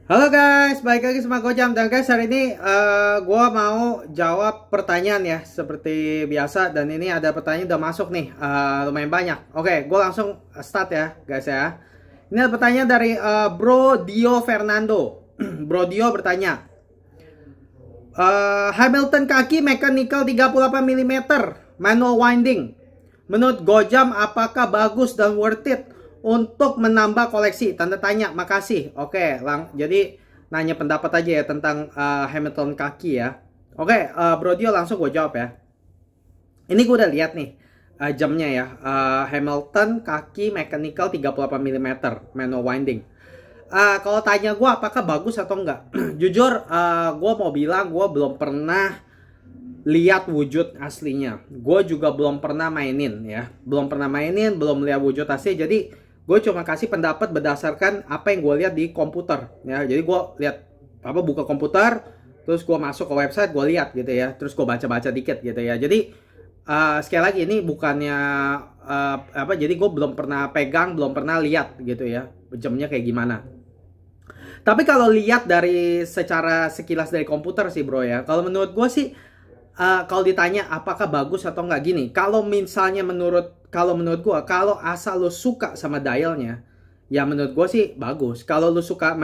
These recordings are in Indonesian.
Halo guys, balik lagi sama Gojam. Dan guys, hari ini gua mau jawab pertanyaan ya, seperti biasa. Dan ini ada pertanyaan udah masuk nih, lumayan banyak. Oke, gua langsung start ya guys ya. Ini ada pertanyaan dari Bro Dio Fernando. Bro Dio bertanya, Hamilton kaki mechanical 38 mm manual winding, menurut Gojam apakah bagus dan worth it untuk menambah koleksi? Tanda tanya, makasih. Oke, jadi nanya pendapat aja ya tentang Hamilton kaki ya. Oke, Bro Dio, langsung gue jawab ya. Ini gue udah lihat nih jamnya ya. Hamilton kaki mechanical 38 mm manual winding. Kalau tanya gue apakah bagus atau enggak, jujur gue mau bilang gue belum pernah lihat wujud aslinya. Gue juga belum pernah mainin ya. Belum lihat wujud asli. Jadi gue cuma kasih pendapat berdasarkan apa yang gue lihat di komputer ya. Jadi gue lihat buka komputer, terus gue masuk ke website, gue lihat gitu ya. Terus gue baca-baca dikit gitu ya. Jadi sekali lagi ini bukannya jadi gue belum pernah pegang, belum pernah lihat gitu ya jamnya kayak gimana. Tapi kalau lihat dari secara sekilas dari komputer sih bro ya, kalau menurut gue sih kalau ditanya apakah bagus atau enggak, gini, kalau misalnya menurut gue, kalau asal lo suka sama dialnya, ya menurut gue sih bagus. Kalau lo suka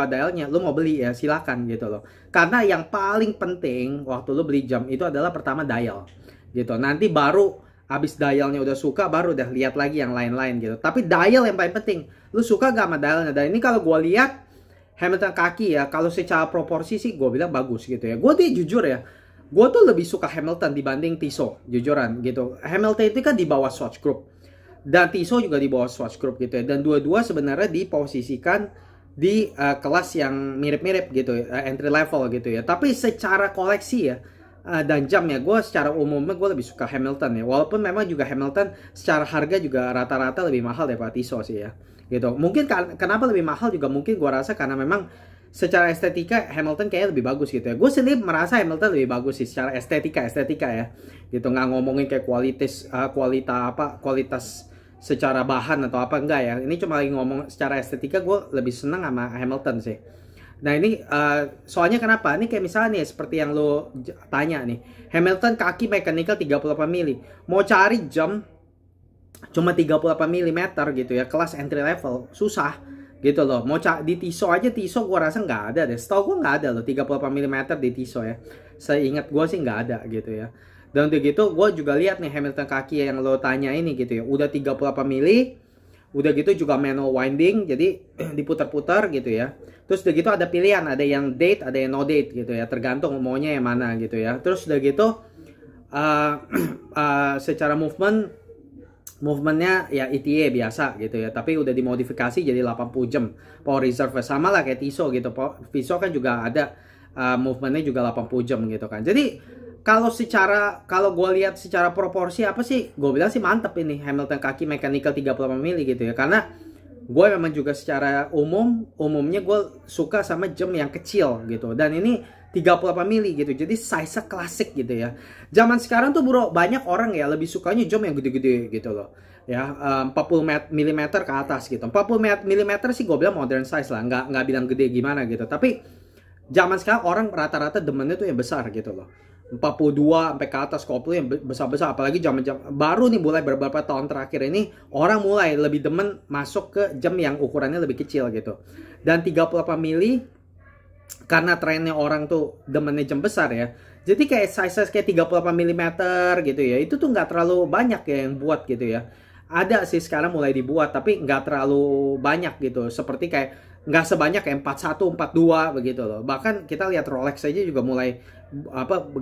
dialnya, lo mau beli ya silakan gitu loh. Karena yang paling penting waktu lo beli jam itu adalah pertama dial gitu. Nanti baru abis dialnya udah suka, baru udah lihat lagi yang lain-lain gitu. Tapi dial yang paling penting. Lo suka gak sama dialnya? Dan ini kalau gue lihat Hamilton kaki ya, kalau secara proporsi sih gue bilang bagus gitu ya. Gue tuh jujur ya, gue tuh lebih suka Hamilton dibanding Tissot, jujuran gitu. Hamilton itu kan di bawah Swatch Group, dan Tissot juga di bawah Swatch Group gitu ya. Dan dua-dua sebenarnya diposisikan di kelas yang mirip-mirip gitu, entry level gitu ya. Tapi secara koleksi ya, dan jam ya, gue secara umumnya gue lebih suka Hamilton ya. Walaupun memang juga Hamilton secara harga juga rata-rata lebih mahal daripada Tissot sih ya. Gitu. Mungkin kenapa lebih mahal juga mungkin gue rasa karena memang secara estetika Hamilton kayaknya lebih bagus gitu ya. Gue sendiri merasa Hamilton lebih bagus sih secara estetika ya. Gitu, nggak ngomongin kayak kualitas secara bahan atau apa, enggak ya. Ini cuma lagi ngomong secara estetika, gue lebih senang sama Hamilton sih. Nah ini soalnya kenapa? Ini kayak misalnya nih seperti yang lo tanya nih, Hamilton kaki mechanical 38 mili. Mau cari jam cuma 38 mm gitu ya, kelas entry level, susah gitu loh. Mau di Tissot aja, Tissot gue rasa nggak ada deh. Setahu gue nggak ada loh 38 mm di Tissot ya. Seingat gue sih nggak ada gitu ya. Dan untuk gitu gue juga lihat nih Hamilton kaki yang lo tanya ini gitu ya, udah 38 mili. Udah gitu juga manual winding, jadi diputar-putar gitu ya. Terus udah gitu ada pilihan, ada yang date, ada yang no date gitu ya, tergantung maunya yang mana gitu ya. Terus udah gitu secara movementnya ya ETA biasa gitu ya, tapi udah dimodifikasi jadi 80 jam power reserve, sama lah kayak Tissot gitu. Tissot kan juga ada movementnya juga 80 jam gitu kan. Jadi kalau gue lihat secara proporsi apa sih, gue bilang sih mantep ini Hamilton kaki mechanical 38 mili gitu ya. Karena gue memang juga secara umumnya gue suka sama jam yang kecil gitu, dan ini 38 mili gitu, jadi size klasik gitu ya. Zaman sekarang tuh bro, banyak orang ya lebih sukanya jam yang gede-gede gitu loh ya, 40 mm ke atas gitu. 40 mm sih gue bilang modern size lah, nggak bilang gede gimana gitu. Tapi zaman sekarang orang rata-rata demennya tuh yang besar gitu loh, 42 sampai ke atas koplo yang besar-besar. Apalagi jam baru nih, mulai beberapa tahun terakhir ini orang mulai lebih demen masuk ke jam yang ukurannya lebih kecil gitu. Dan 38 mili karena trennya orang tuh demennya jam besar ya, jadi kayak size kayak 38 mm gitu ya, itu tuh nggak terlalu banyak ya yang buat gitu ya. Ada sih sekarang mulai dibuat, tapi nggak terlalu banyak gitu, seperti kayak nggak sebanyak kayak 41, 42 begitu loh. Bahkan kita lihat Rolex aja juga mulai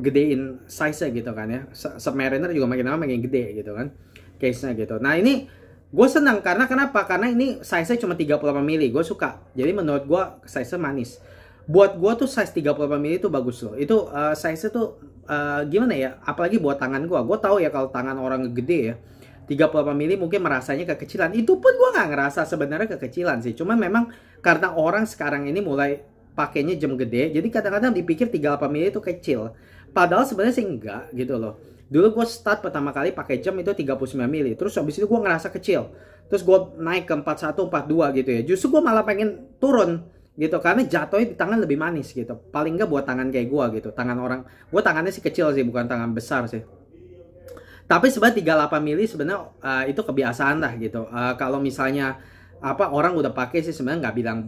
gedein size-nya gitu kan ya. Submariner juga makin lama makin gede gitu kan case-nya gitu. Nah ini gue senang karena kenapa? Karena ini size-nya cuma 38 mili, gue suka. Jadi menurut gue size-nya manis. Buat gue tuh size 38 mili itu bagus loh. Itu size-nya tuh gimana ya? Apalagi buat tangan gue. Gue tahu ya kalau tangan orang gede ya, 38 mili mungkin merasanya kekecilan. Itu pun gue nggak ngerasa sebenarnya kekecilan sih. Cuman memang karena orang sekarang ini mulai pakainya jam gede, jadi kadang-kadang dipikir 38 mili itu kecil. Padahal sebenarnya sih enggak gitu loh. Dulu gue start pertama kali pakai jam itu 39 mili. Terus habis itu gue ngerasa kecil. Terus gue naik ke 41, 42 gitu ya. Justru gue malah pengen turun gitu, karena jatuhnya di tangan lebih manis gitu. Paling nggak buat tangan kayak gua gitu, tangan orang, gua tangannya sih kecil sih, bukan tangan besar sih. Tapi sebenarnya 38 mili sebenarnya itu kebiasaan lah gitu. Kalau misalnya orang udah pakai sih sebenarnya nggak bilang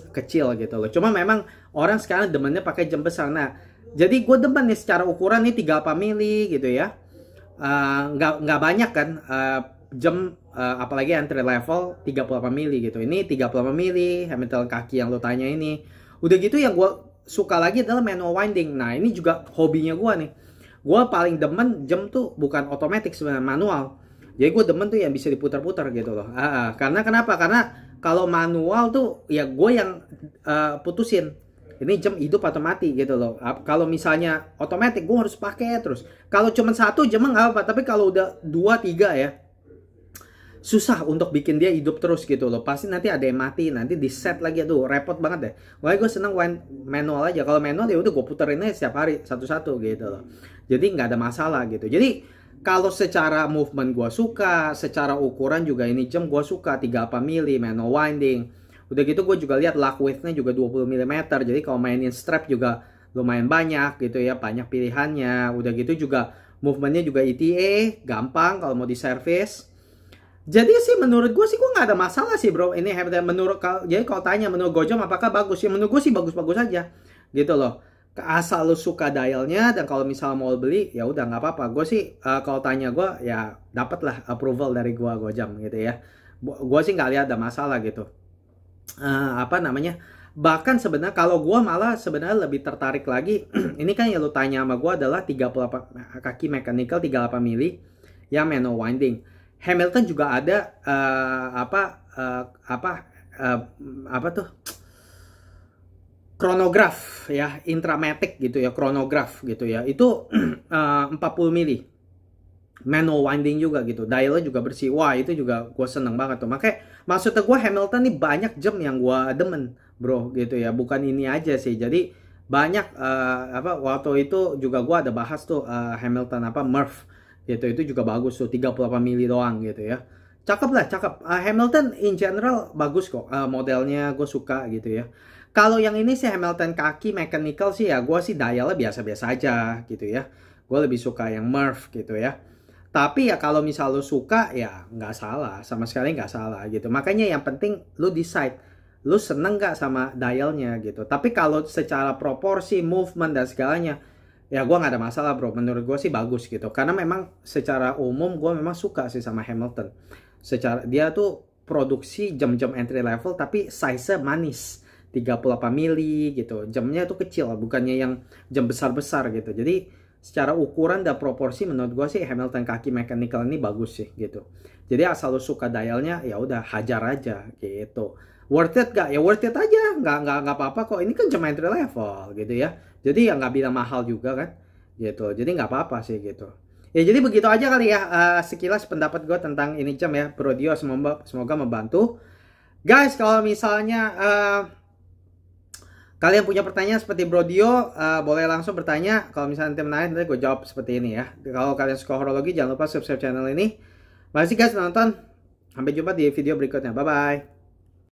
kecil gitu loh. Cuma memang orang sekarang demennya pakai jam besar. Nah, jadi gue demen nih secara ukuran nih 38 mili gitu ya. Nggak banyak kan jam apalagi entry level 38 mili gitu. Ini 38 mili Hamilton kaki yang lo tanya ini. Udah gitu yang gue suka lagi adalah manual winding. Nah, ini juga hobinya gue nih. Gue paling demen jam tuh bukan otomatis sebenarnya, manual. Jadi gue demen tuh yang bisa diputar-putar gitu loh. Karena kenapa? Karena kalau manual tuh ya gue yang putusin. Ini jam hidup atau mati gitu loh. Kalau misalnya otomatis gue harus pakai terus. Kalau cuma satu jam nggak apa, tapi kalau udah 2, 3 ya susah untuk bikin dia hidup terus gitu loh. Pasti nanti ada yang mati, nanti di set lagi, aduh repot banget deh. Makanya gue seneng manual aja. Kalau manual ya udah gue puterin aja setiap hari satu-satu gitu loh. Jadi nggak ada masalah gitu. Jadi kalau secara movement gue suka, secara ukuran juga ini jam gue suka 38 mili manual winding. Udah gitu gue juga lihat lock width-nya juga 20 mm. Jadi kalau mainin strap juga lumayan banyak gitu ya, banyak pilihannya. Udah gitu juga movementnya juga ETA, gampang kalau mau di service. Jadi sih menurut gue sih gue nggak ada masalah sih bro. Ini jadi kalau tanya menurut Gojam apakah bagus? Ya menurut gue sih bagus-bagus aja gitu loh. Asal lu suka dialnya dan kalau misal mau beli ya udah nggak apa-apa. Gue sih kalau tanya gue ya dapat lah approval dari gue Gojam gitu ya. Gue sih nggak lihat ada masalah gitu. Bahkan sebenarnya kalau gue malah sebenarnya lebih tertarik lagi. Ini kan yang lu tanya sama gue adalah 38 kaki mechanical 38 mili yang manual winding. Hamilton juga ada chronograph ya, intramatic gitu ya, chronograph gitu ya. Itu 40 mili manual winding juga gitu, dialnya juga bersih. Wah itu juga gue seneng banget tuh. Makanya maksudnya gue Hamilton nih banyak jam yang gue demen bro gitu ya, bukan ini aja sih. Jadi banyak waktu itu juga gue ada bahas tuh Hamilton Murph gitu, itu juga bagus tuh 38 mili doang gitu ya. Cakep lah, cakep. Hamilton in general bagus kok, modelnya gue suka gitu ya. Kalau yang ini sih Hamilton kaki mechanical sih ya, gue sih dialnya biasa-biasa aja gitu ya. Gue lebih suka yang Murph gitu ya. Tapi ya kalau misal lo suka ya nggak salah, sama sekali nggak salah gitu. Makanya yang penting lo decide, lo seneng nggak sama dialnya gitu. Tapi kalau secara proporsi, movement dan segalanya, ya gue nggak ada masalah bro. Menurut gue sih bagus gitu. Karena memang secara umum gue memang suka sih sama Hamilton. Secara dia tuh produksi jam-jam entry level tapi size-nya manis. 38 mili gitu. Jamnya tuh kecil, bukannya yang jam besar-besar gitu. Jadi secara ukuran dan proporsi menurut gue sih Hamilton kaki mechanical ini bagus sih gitu. Jadi asal lo suka dialnya ya udah hajar aja gitu. Worth it gak? Ya worth it aja. Nggak apa-apa kok. Ini kan cuma entry level gitu ya. Jadi ya nggak bilang mahal juga kan gitu. Jadi nggak apa-apa sih gitu. Ya jadi begitu aja kali ya sekilas pendapat gue tentang ini jam ya. Brodio semoga membantu. Guys kalau misalnya kalian punya pertanyaan seperti Brodio, boleh langsung bertanya. Kalau misalnya nanti menarik, nanti gue jawab seperti ini ya. Kalau kalian suka horologi, jangan lupa subscribe channel ini. Makasih guys nonton. Sampai jumpa di video berikutnya. Bye-bye.